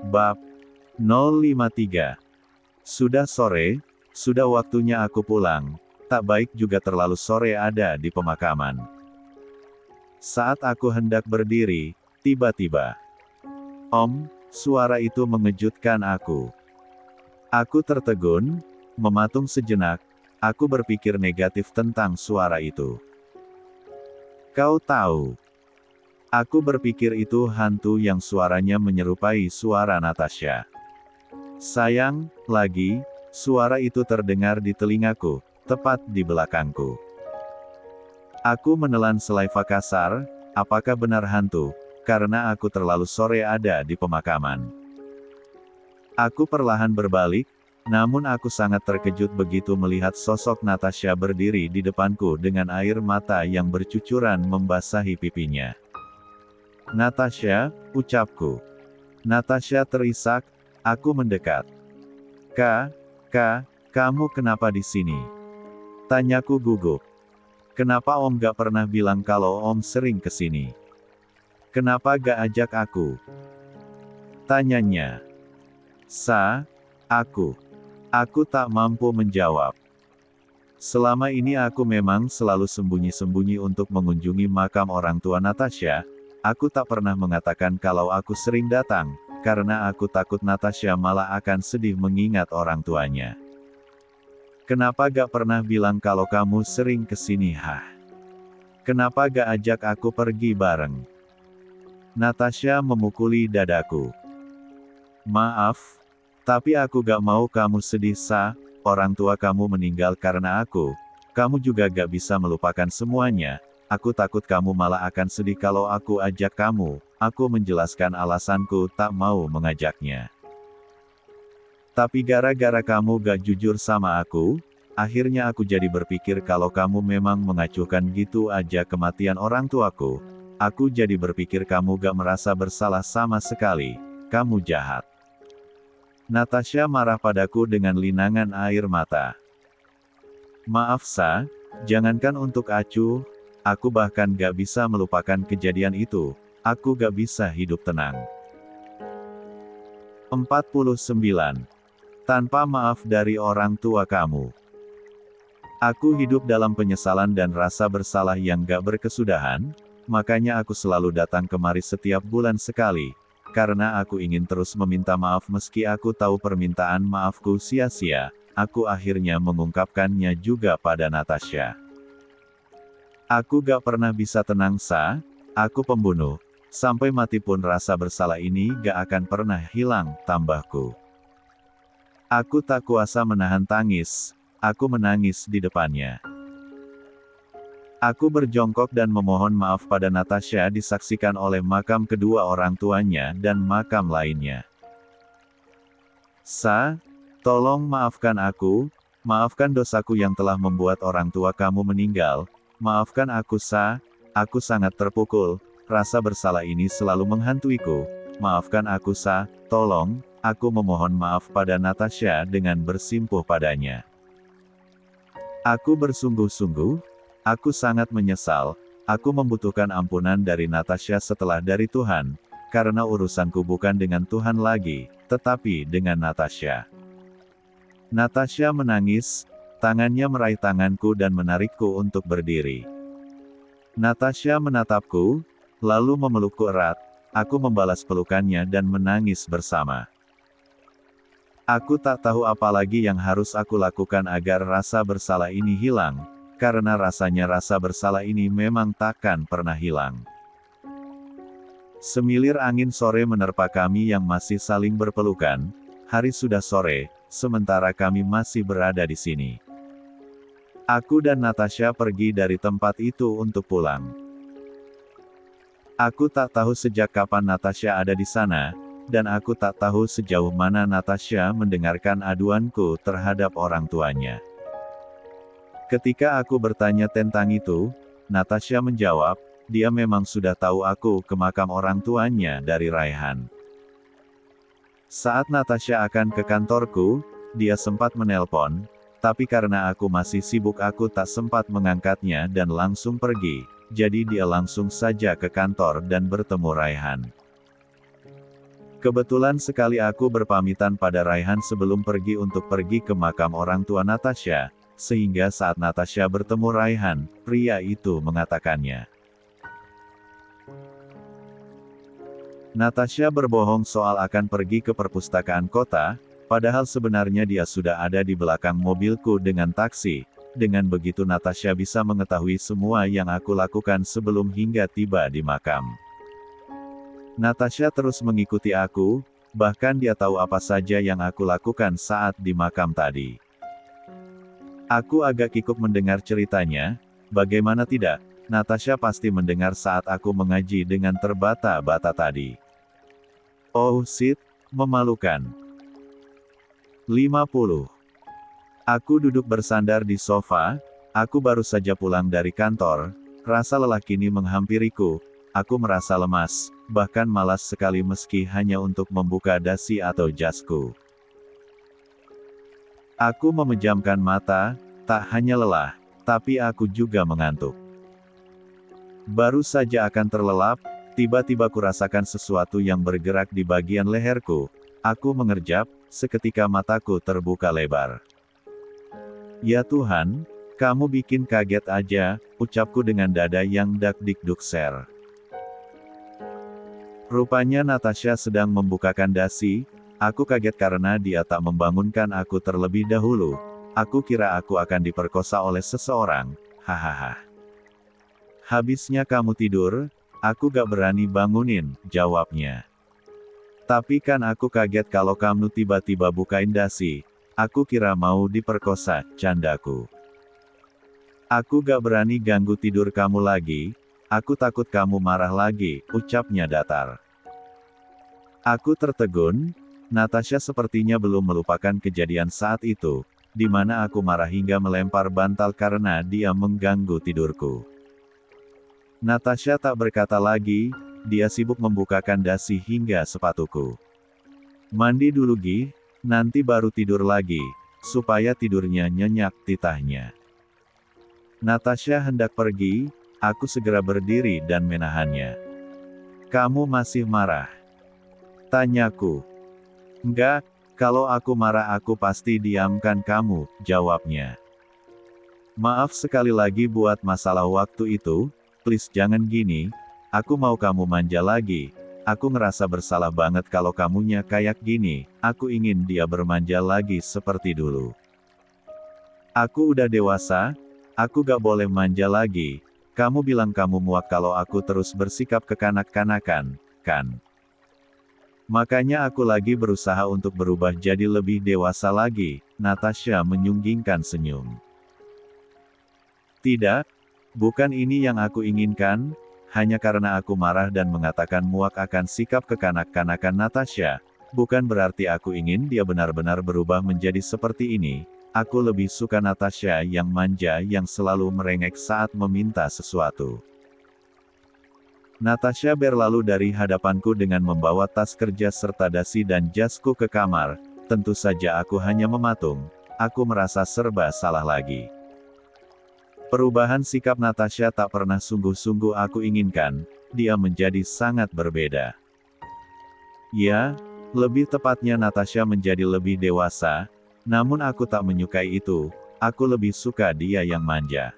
Bab 053. Sudah sore, sudah waktunya aku pulang, tak baik juga terlalu sore ada di pemakaman. Saat aku hendak berdiri, tiba-tiba, Om, suara itu mengejutkan aku. Aku tertegun, mematung sejenak, aku berpikir negatif tentang suara itu. Kau tahu, aku berpikir itu hantu yang suaranya menyerupai suara Natasha. Sayang, lagi, suara itu terdengar di telingaku, tepat di belakangku. Aku menelan selaiva kasar, apakah benar hantu, karena aku terlalu sore ada di pemakaman. Aku perlahan berbalik, namun aku sangat terkejut begitu melihat sosok Natasha berdiri di depanku dengan air mata yang bercucuran membasahi pipinya. Natasha, ucapku. Natasha terisak, aku mendekat. Kamu kenapa di sini? Tanyaku gugup. Kenapa Om gak pernah bilang kalau Om sering kesini? Kenapa gak ajak aku? Tanyanya. Aku tak mampu menjawab. Selama ini aku memang selalu sembunyi-sembunyi untuk mengunjungi makam orang tua Natasha. Aku tak pernah mengatakan kalau aku sering datang, karena aku takut Natasha malah akan sedih mengingat orang tuanya. Kenapa gak pernah bilang kalau kamu sering kesini? Kenapa gak ajak aku pergi bareng? Natasha memukuli dadaku. Maaf, tapi aku gak mau kamu sedih. Orang tua kamu meninggal karena aku. Kamu juga gak bisa melupakan semuanya. Aku takut kamu malah akan sedih kalau aku ajak kamu. Aku menjelaskan alasanku tak mau mengajaknya. Tapi gara-gara kamu gak jujur sama aku, akhirnya aku jadi berpikir kalau kamu memang mengacuhkan gitu aja kematian orang tuaku. Aku jadi berpikir kamu gak merasa bersalah sama sekali. Kamu jahat. Natasha marah padaku dengan linangan air mata. Maaf jangankan untuk acuh, aku bahkan gak bisa melupakan kejadian itu. Aku gak bisa hidup tenang. 49. Tanpa maaf dari orang tua kamu. Aku hidup dalam penyesalan dan rasa bersalah yang gak berkesudahan, makanya aku selalu datang kemari setiap bulan sekali, karena aku ingin terus meminta maaf meski aku tahu permintaan maafku sia-sia. Aku akhirnya mengungkapkannya juga pada Natasha. Aku gak pernah bisa tenang aku pembunuh. Sampai mati pun rasa bersalah ini gak akan pernah hilang, tambahku. Aku tak kuasa menahan tangis, aku menangis di depannya. Aku berjongkok dan memohon maaf pada Natasha disaksikan oleh makam kedua orang tuanya dan makam lainnya. Tolong maafkan aku, maafkan dosaku yang telah membuat orang tua kamu meninggal, maafkan aku aku sangat terpukul, rasa bersalah ini selalu menghantuiku, maafkan aku tolong, aku memohon maaf pada Natasha dengan bersimpuh padanya. Aku bersungguh-sungguh, aku sangat menyesal, aku membutuhkan ampunan dari Natasha setelah dari Tuhan, karena urusanku bukan dengan Tuhan lagi, tetapi dengan Natasha. Natasha menangis, tangannya meraih tanganku dan menarikku untuk berdiri. Natasha menatapku, lalu memelukku erat, aku membalas pelukannya dan menangis bersama. Aku tak tahu apa lagi yang harus aku lakukan agar rasa bersalah ini hilang, karena rasanya rasa bersalah ini memang takkan pernah hilang. Semilir angin sore menerpa kami yang masih saling berpelukan, hari sudah sore, sementara kami masih berada di sini. Aku dan Natasha pergi dari tempat itu untuk pulang. Aku tak tahu sejak kapan Natasha ada di sana, dan aku tak tahu sejauh mana Natasha mendengarkan aduanku terhadap orang tuanya. Ketika aku bertanya tentang itu, Natasha menjawab, dia memang sudah tahu aku ke makam orang tuanya dari Raihan. Saat Natasha akan ke kantorku, dia sempat menelpon, tapi karena aku masih sibuk aku tak sempat mengangkatnya dan langsung pergi, jadi dia langsung saja ke kantor dan bertemu Raihan. Kebetulan sekali aku berpamitan pada Raihan sebelum pergi untuk pergi ke makam orang tua Natasha, sehingga saat Natasha bertemu Raihan, pria itu mengatakannya. Natasha berbohong soal akan pergi ke perpustakaan kota, padahal sebenarnya dia sudah ada di belakang mobilku dengan taksi. Dengan begitu Natasha bisa mengetahui semua yang aku lakukan sebelum hingga tiba di makam. Natasha terus mengikuti aku, bahkan dia tahu apa saja yang aku lakukan saat di makam tadi. Aku agak kikuk mendengar ceritanya, bagaimana tidak, Natasha pasti mendengar saat aku mengaji dengan terbata-bata tadi. Oh shit, memalukan. 50. Aku duduk bersandar di sofa, aku baru saja pulang dari kantor, rasa lelah kini menghampiriku, aku merasa lemas, bahkan malas sekali meski hanya untuk membuka dasi atau jasku. Aku memejamkan mata, tak hanya lelah, tapi aku juga mengantuk. Baru saja akan terlelap, tiba-tiba kurasakan sesuatu yang bergerak di bagian leherku. Aku mengerjap, seketika mataku terbuka lebar. Ya Tuhan, kamu bikin kaget aja, ucapku dengan dada yang dak-dik-duk-ser. Rupanya Natasha sedang membukakan dasi, aku kaget karena dia tak membangunkan aku terlebih dahulu. Aku kira aku akan diperkosa oleh seseorang, hahaha. Habisnya kamu tidur, aku gak berani bangunin, jawabnya. Tapi kan aku kaget kalau kamu tiba-tiba bukain dasi, aku kira mau diperkosa, candaku. Aku gak berani ganggu tidur kamu lagi, aku takut kamu marah lagi, ucapnya datar. Aku tertegun, Natasha sepertinya belum melupakan kejadian saat itu, di mana aku marah hingga melempar bantal karena dia mengganggu tidurku. Natasha tak berkata lagi, dia sibuk membukakan dasi hingga sepatuku. Mandi dulu Gi, nanti baru tidur lagi, supaya tidurnya nyenyak, titahnya. Natasha hendak pergi, aku segera berdiri dan menahannya. Kamu masih marah? Tanyaku. Enggak, kalau aku marah aku pasti diamkan kamu, jawabnya. Maaf sekali lagi buat masalah waktu itu, please jangan gini, aku mau kamu manja lagi. Aku ngerasa bersalah banget kalau kamunya kayak gini, aku ingin dia bermanja lagi seperti dulu. Aku udah dewasa, aku gak boleh manja lagi. Kamu bilang kamu muak kalau aku terus bersikap kekanak-kanakan, kan? Makanya aku lagi berusaha untuk berubah jadi lebih dewasa lagi, Natasha menyunggingkan senyum. Tidak, bukan ini yang aku inginkan. Hanya karena aku marah dan mengatakan muak akan sikap kekanak-kanakan Natasha, bukan berarti aku ingin dia benar-benar berubah menjadi seperti ini. Aku lebih suka Natasha yang manja yang selalu merengek saat meminta sesuatu. Natasha berlalu dari hadapanku dengan membawa tas kerja serta dasi dan jasku ke kamar. Tentu saja aku hanya mematung. Aku merasa serba salah lagi. Perubahan sikap Natasha tak pernah sungguh-sungguh aku inginkan, dia menjadi sangat berbeda. Ya, lebih tepatnya Natasha menjadi lebih dewasa, namun aku tak menyukai itu, aku lebih suka dia yang manja.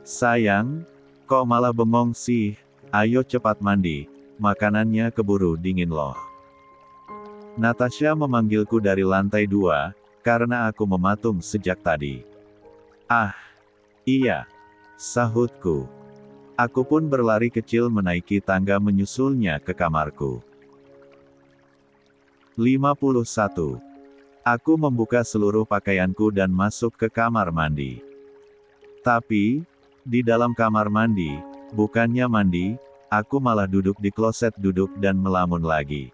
Sayang, kok malah bengong sih, ayo cepat mandi, makanannya keburu dingin loh. Natasha memanggilku dari lantai 2, karena aku mematung sejak tadi. Ah! Iya, sahutku. Aku pun berlari kecil menaiki tangga menyusulnya ke kamarku. 51. Aku membuka seluruh pakaianku dan masuk ke kamar mandi. Tapi, di dalam kamar mandi, bukannya mandi, aku malah duduk di kloset duduk dan melamun lagi.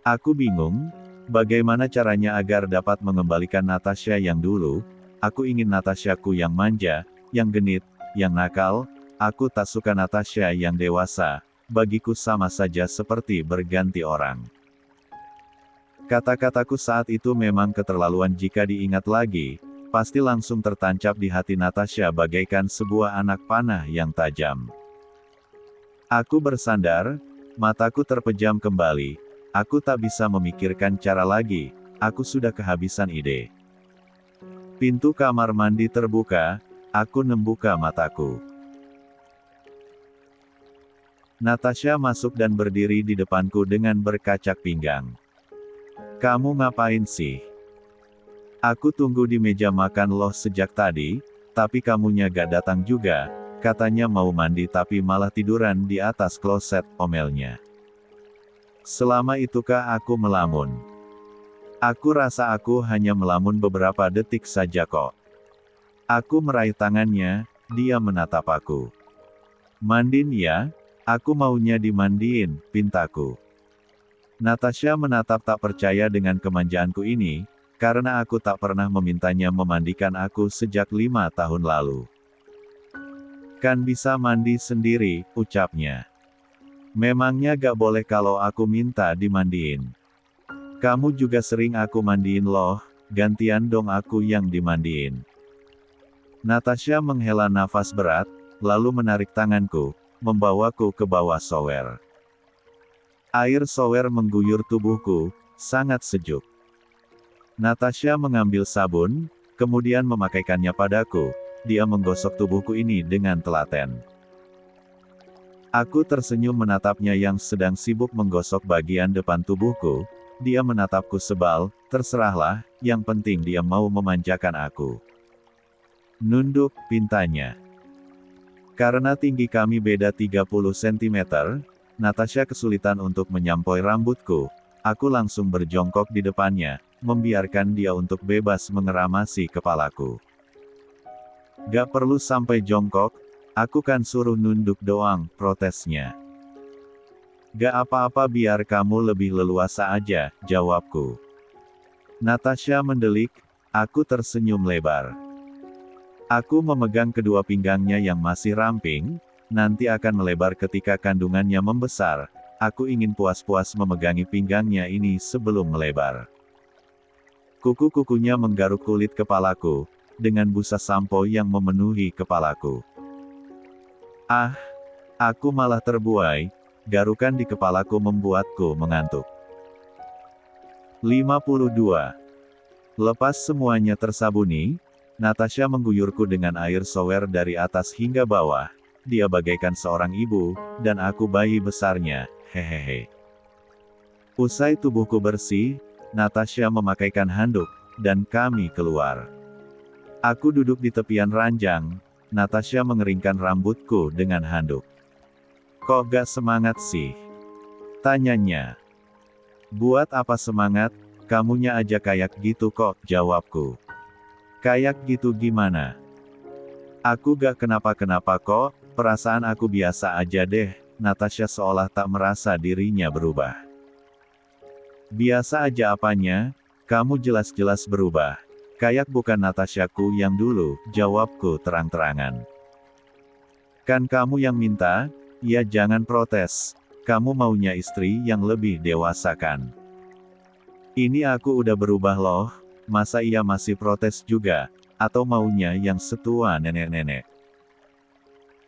Aku bingung, bagaimana caranya agar dapat mengembalikan Natasha yang dulu. Aku ingin Natashaku yang manja, yang genit, yang nakal. Aku tak suka Natasha yang dewasa, bagiku sama saja seperti berganti orang. Kata-kataku saat itu memang keterlaluan jika diingat lagi, pasti langsung tertancap di hati Natasha bagaikan sebuah anak panah yang tajam. Aku bersandar, Mataku terpejam kembali. Aku tak bisa memikirkan cara lagi. Aku sudah kehabisan ide. Pintu kamar mandi terbuka. Aku membuka mataku. Natasha masuk dan berdiri di depanku dengan berkacak pinggang. Kamu ngapain sih? Aku tunggu di meja makan loh sejak tadi, tapi kamunya gak datang juga. Katanya mau mandi tapi malah tiduran di atas kloset, omelnya. Selama itukah aku melamun? Aku rasa aku hanya melamun beberapa detik saja kok. Aku meraih tangannya, dia menatap aku. Mandin ya? Aku maunya dimandiin, pintaku. Natasha menatap tak percaya dengan kemanjaanku ini, karena aku tak pernah memintanya memandikan aku sejak 5 tahun lalu. Kan bisa mandi sendiri, ucapnya. Memangnya gak boleh kalau aku minta dimandiin? Kamu juga sering aku mandiin loh, gantian dong aku yang dimandiin. Natasha menghela nafas berat, lalu menarik tanganku, membawaku ke bawah shower. Air shower mengguyur tubuhku, sangat sejuk. Natasha mengambil sabun, kemudian memakaikannya padaku. Dia menggosok tubuhku ini dengan telaten. Aku tersenyum menatapnya yang sedang sibuk menggosok bagian depan tubuhku. Dia menatapku sebal, terserahlah, yang penting dia mau memanjakan aku. Nunduk, pintanya. Karena tinggi kami beda 30 cm, Natasha kesulitan untuk menyampoi rambutku. Aku langsung berjongkok di depannya, membiarkan dia untuk bebas mengeramasi kepalaku. Gak perlu sampai jongkok, aku kan suruh nunduk doang, protesnya. Gak apa-apa biar kamu lebih leluasa aja, jawabku. Natasha mendelik, aku tersenyum lebar. Aku memegang kedua pinggangnya yang masih ramping, nanti akan melebar ketika kandungannya membesar. Aku ingin puas-puas memegangi pinggangnya ini sebelum melebar. Kuku-kukunya menggaruk kulit kepalaku, dengan busa sampo yang memenuhi kepalaku. Ah, aku malah terbuai, garukan di kepalaku membuatku mengantuk. 52. Lepas semuanya tersabuni, Natasha mengguyurku dengan air shower dari atas hingga bawah. Dia bagaikan seorang ibu, dan aku bayi besarnya, hehehe. Usai tubuhku bersih, Natasha memakaikan handuk, dan kami keluar. Aku duduk di tepian ranjang, Natasha mengeringkan rambutku dengan handuk. Kok gak semangat sih? Tanyanya. Buat apa semangat, kamunya aja kayak gitu kok, jawabku. Kayak gitu gimana? Aku gak kenapa-kenapa kok, perasaan aku biasa aja deh, Natasha seolah tak merasa dirinya berubah. Biasa aja apanya, kamu jelas-jelas berubah. Kayak bukan Natashaku yang dulu, jawabku terang-terangan. Kan kamu yang minta, ya jangan protes. Kamu maunya istri yang lebih dewasa kan? Ini aku udah berubah loh, masa iya masih protes juga? Atau maunya yang setua nenek-nenek?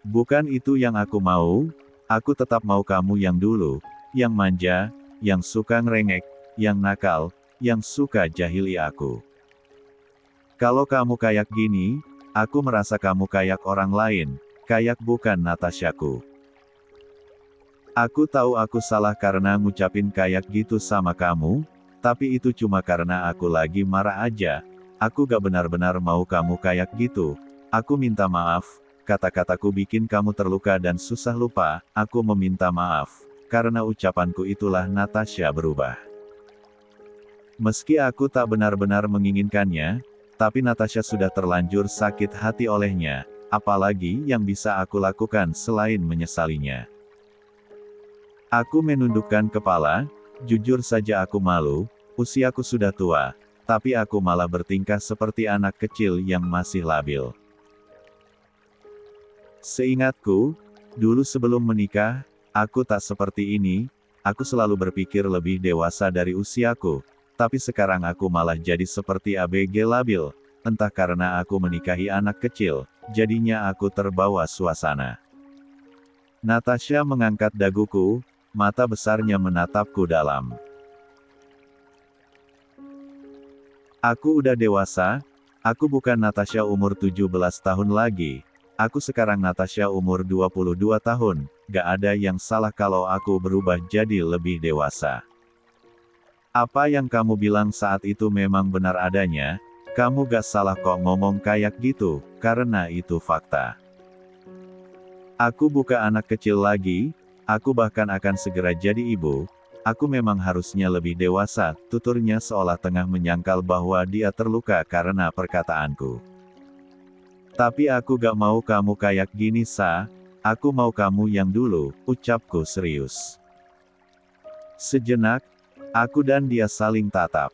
Bukan itu yang aku mau, aku tetap mau kamu yang dulu, yang manja, yang suka ngerengek, yang nakal, yang suka jahili aku. Kalau kamu kayak gini, aku merasa kamu kayak orang lain, kayak bukan Natashaku. Aku tahu aku salah karena ngucapin kayak gitu sama kamu, tapi itu cuma karena aku lagi marah aja. Aku gak benar-benar mau kamu kayak gitu. Aku minta maaf, kata-kataku bikin kamu terluka dan susah lupa, aku meminta maaf. Karena ucapanku itulah Natasha berubah. Meski aku tak benar-benar menginginkannya, tapi Natasha sudah terlanjur sakit hati olehnya, apalagi yang bisa aku lakukan selain menyesalinya. Aku menundukkan kepala, jujur saja aku malu, usiaku sudah tua, tapi aku malah bertingkah seperti anak kecil yang masih labil. Seingatku, dulu sebelum menikah, aku tak seperti ini, aku selalu berpikir lebih dewasa dari usiaku. Tapi sekarang aku malah jadi seperti ABG labil, entah karena aku menikahi anak kecil, jadinya aku terbawa suasana. Natasha mengangkat daguku, mata besarnya menatapku dalam. Aku udah dewasa, aku bukan Natasha umur 17 tahun lagi. Aku sekarang Natasha umur 22 tahun, gak ada yang salah kalau aku berubah jadi lebih dewasa. Apa yang kamu bilang saat itu memang benar adanya, kamu gak salah kok ngomong kayak gitu, karena itu fakta. Aku bukan anak kecil lagi, aku bahkan akan segera jadi ibu. Aku memang harusnya lebih dewasa, tuturnya seolah tengah menyangkal bahwa dia terluka karena perkataanku. Tapi aku gak mau kamu kayak gini, Sa. Aku mau kamu yang dulu, ucapku serius. Sejenak, aku dan dia saling tatap.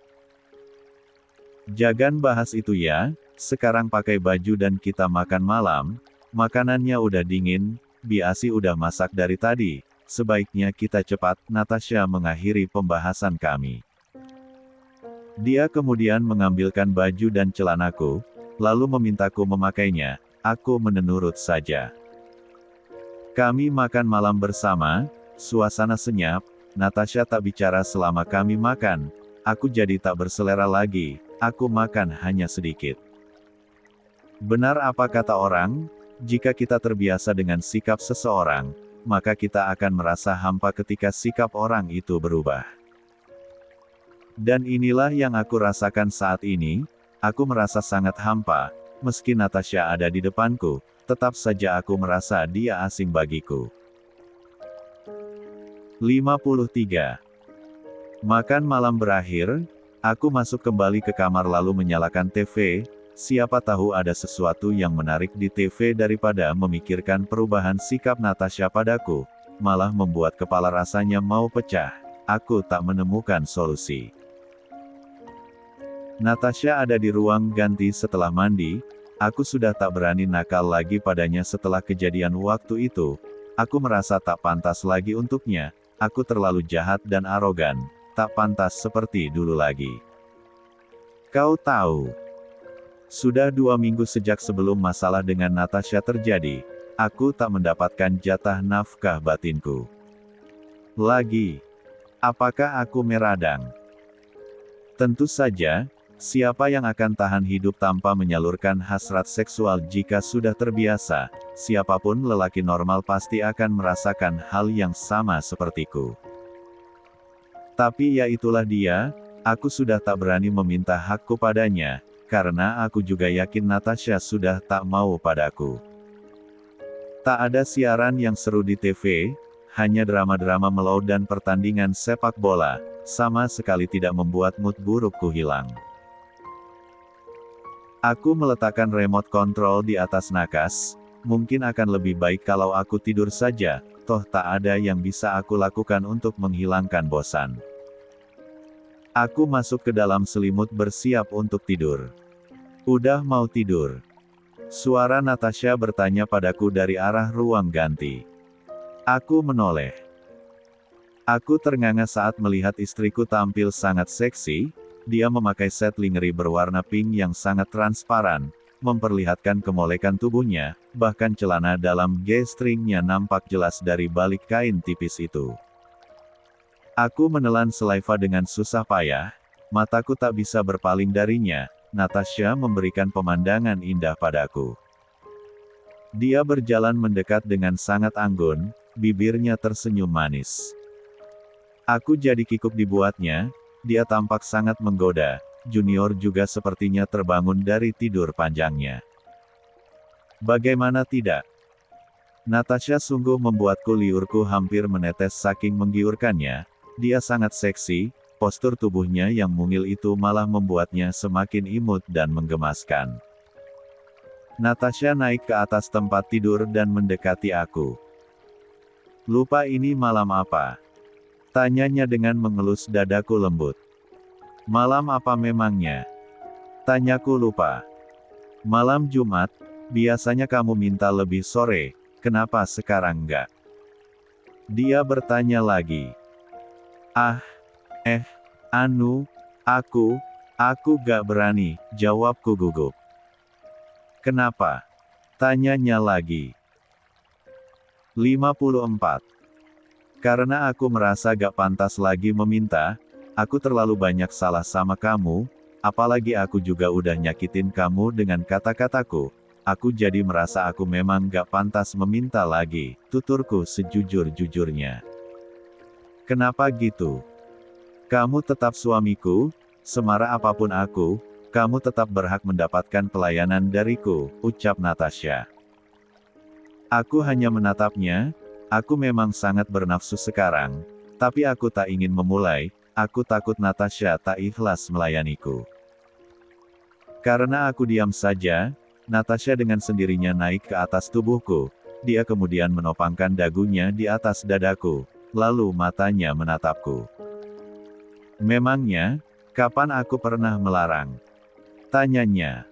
Jangan bahas itu ya, sekarang pakai baju dan kita makan malam, makanannya udah dingin, Biasi udah masak dari tadi, sebaiknya kita cepat, Natasha mengakhiri pembahasan kami. Dia kemudian mengambilkan baju dan celanaku, lalu memintaku memakainya, aku menurut saja. Kami makan malam bersama, suasana senyap, Natasha tak bicara selama kami makan, aku jadi tak berselera lagi, aku makan hanya sedikit. Benar apa kata orang, jika kita terbiasa dengan sikap seseorang, maka kita akan merasa hampa ketika sikap orang itu berubah. Dan inilah yang aku rasakan saat ini, aku merasa sangat hampa, meski Natasha ada di depanku, tetap saja aku merasa dia asing bagiku. 53. Makan malam berakhir, aku masuk kembali ke kamar lalu menyalakan TV, siapa tahu ada sesuatu yang menarik di TV daripada memikirkan perubahan sikap Natasha padaku, malah membuat kepala rasanya mau pecah, aku tak menemukan solusi. Natasha ada di ruang ganti setelah mandi, aku sudah tak berani nakal lagi padanya setelah kejadian waktu itu, aku merasa tak pantas lagi untuknya, aku terlalu jahat dan arogan, tak pantas seperti dulu lagi. Kau tahu, sudah 2 minggu sejak sebelum masalah dengan Natasha terjadi, aku tak mendapatkan jatah nafkah batinku. Lagi, apakah aku meradang? Tentu saja, siapa yang akan tahan hidup tanpa menyalurkan hasrat seksual jika sudah terbiasa, siapapun lelaki normal pasti akan merasakan hal yang sama sepertiku. Tapi ya itulah dia, aku sudah tak berani meminta hakku padanya, karena aku juga yakin Natasha sudah tak mau padaku. Tak ada siaran yang seru di TV, hanya drama-drama melau dan pertandingan sepak bola, sama sekali tidak membuat mood burukku hilang. Aku meletakkan remote control di atas nakas, mungkin akan lebih baik kalau aku tidur saja, toh tak ada yang bisa aku lakukan untuk menghilangkan bosan. Aku masuk ke dalam selimut bersiap untuk tidur. Udah mau tidur? Suara Natasha bertanya padaku dari arah ruang ganti. Aku menoleh. Aku ternganga saat melihat istriku tampil sangat seksi, dia memakai set lingerie berwarna pink yang sangat transparan, memperlihatkan kemolekan tubuhnya, bahkan celana dalam G-stringnya nampak jelas dari balik kain tipis itu. Aku menelan saliva dengan susah payah, mataku tak bisa berpaling darinya, Natasha memberikan pemandangan indah padaku. Dia berjalan mendekat dengan sangat anggun, bibirnya tersenyum manis. Aku jadi kikuk dibuatnya, dia tampak sangat menggoda, Junior juga sepertinya terbangun dari tidur panjangnya. Bagaimana tidak? Natasha sungguh membuatku liurku hampir menetes saking menggiurkannya. Dia sangat seksi, postur tubuhnya yang mungil itu malah membuatnya semakin imut dan menggemaskan. Natasha naik ke atas tempat tidur dan mendekati aku. Lupa ini malam apa? Tanyanya dengan mengelus dadaku lembut. Malam apa memangnya? Tanyaku lupa. Malam Jumat, biasanya kamu minta lebih sore, kenapa sekarang enggak? Dia bertanya lagi. Aku gak berani, jawabku gugup. Kenapa? Tanyanya lagi. 54. Karena aku merasa gak pantas lagi meminta, aku terlalu banyak salah sama kamu, apalagi aku juga udah nyakitin kamu dengan kata-kataku. Aku jadi merasa aku memang gak pantas meminta lagi, tuturku sejujur-jujurnya. Kenapa gitu? Kamu tetap suamiku, semarah apapun aku, kamu tetap berhak mendapatkan pelayanan dariku, ucap Natasha. Aku hanya menatapnya, aku memang sangat bernafsu sekarang, tapi aku tak ingin memulai, aku takut Natasha tak ikhlas melayaniku. Karena aku diam saja, Natasha dengan sendirinya naik ke atas tubuhku, dia kemudian menopangkan dagunya di atas dadaku, lalu matanya menatapku. Memangnya, kapan aku pernah melarang? Tanyanya.